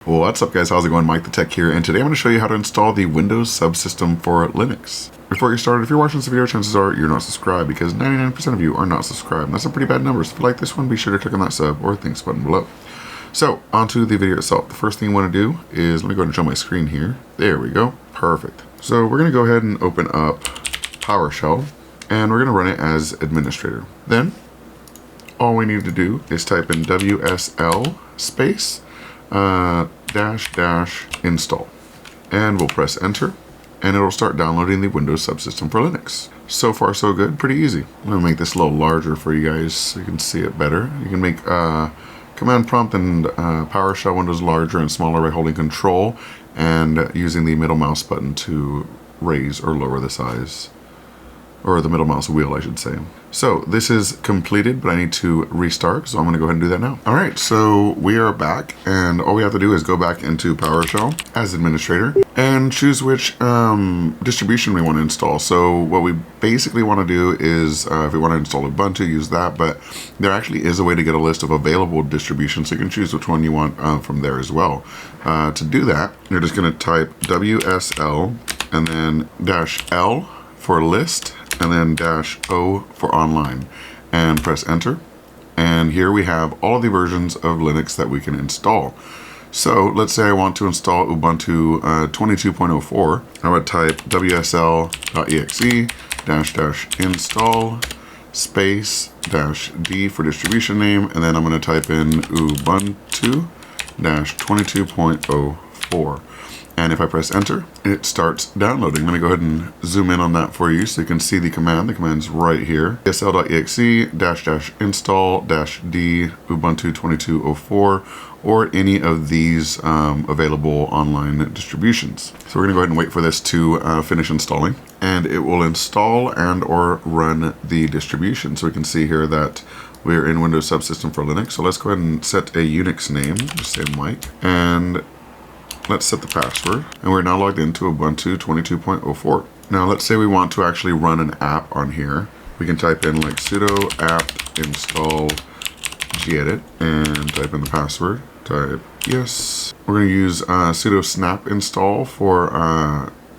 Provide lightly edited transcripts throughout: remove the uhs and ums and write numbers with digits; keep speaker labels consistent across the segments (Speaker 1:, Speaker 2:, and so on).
Speaker 1: What's up guys, how's it going? MikeTheTech here, and today I'm going to show you how to install the Windows Subsystem for Linux. Before you start, if you're watching this video, chances are you're not subscribed because 99% of you are not subscribed. And that's a pretty bad number, so if you like this one, be sure to click on that sub or thanks button below. So, onto the video itself. The first thing you want to do is, let me go ahead and show my screen here. There we go, perfect. So we're going to go ahead and open up PowerShell, and we're going to run it as administrator. Then, all we need to do is type in WSL space -- install, and we'll press enter, and it'll start downloading the Windows Subsystem for Linux. So far so good, pretty easy. I'm gonna make this a little larger for you guys so you can see it better. You can make command prompt and PowerShell windows larger and smaller by holding control and using the middle mouse button to raise or lower the size, or the middle mouse wheel I should say. So this is completed, but I need to restart, so I'm going to go ahead and do that now. Alright, so we are back, and all we have to do is go back into PowerShell as administrator and choose which distribution we want to install. So what we basically want to do is, if we want to install Ubuntu, use that, but there actually is a way to get a list of available distributions, so you can choose which one you want from there as well. To do that, you're just going to type WSL and then -L for list, and then -O for online, and press enter. And here we have all the versions of Linux that we can install. So let's say I want to install Ubuntu 22.04. I would type wsl.exe --install space -d for distribution name, and then I'm going to type in Ubuntu 22.04. And if I press enter, it starts downloading. Let me go ahead and zoom in on that for you so you can see the command. The command's right here. wsl.exe --install -d Ubuntu 22.04, or any of these available online distributions. So we're gonna go ahead and wait for this to finish installing, and it will install and or run the distribution. So we can see here that we're in Windows Subsystem for Linux. So let's go ahead and set a Unix name, just say Mike, and let's set the password, and we're now logged into Ubuntu 22.04. Now let's say we want to actually run an app on here. We can type in like sudo apt install gedit and type in the password. Type yes. We're going to use sudo snap install for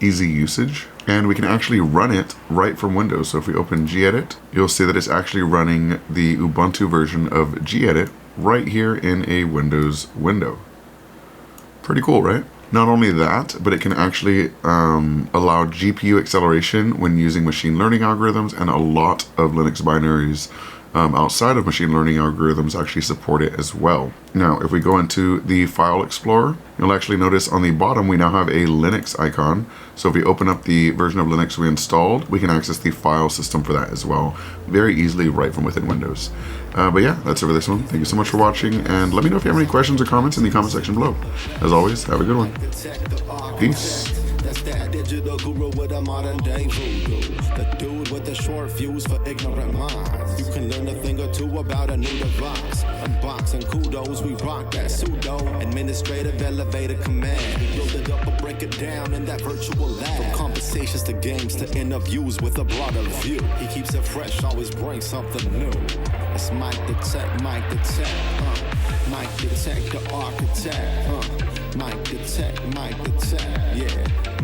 Speaker 1: easy usage, and we can actually run it right from Windows. So if we open gedit, you'll see that it's actually running the Ubuntu version of gedit right here in a Windows window. Pretty cool, right? Not only that, but it can actually allow GPU acceleration when using machine learning algorithms, and a lot of Linux binaries outside of machine learning algorithms actually support it as well. Now, if we go into the File Explorer, you'll actually notice on the bottom we now have a Linux icon. So if we open up the version of Linux we installed, we can access the file system for that as well, very easily right from within Windows. But yeah, that's it for this one. Thank you so much for watching, and let me know if you have any questions or comments in the comment section below. As always, have a good one. Peace.
Speaker 2: That's that digital guru with a modern day voodoo. The dude with the short fuse for ignorant minds. You can learn a thing or two about a new device. Unboxing kudos, we rock that pseudo administrative elevator command. We build it up or break it down in that virtual lab. From conversations to games to interviews with a broader view. He keeps it fresh, always brings something new. It's MikeTheTech, MikeTheTech, MikeTheTech, the architect, MikeTheTech, MikeTheTech, yeah,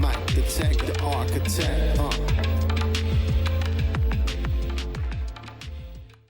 Speaker 2: MikeTheTech, the architect,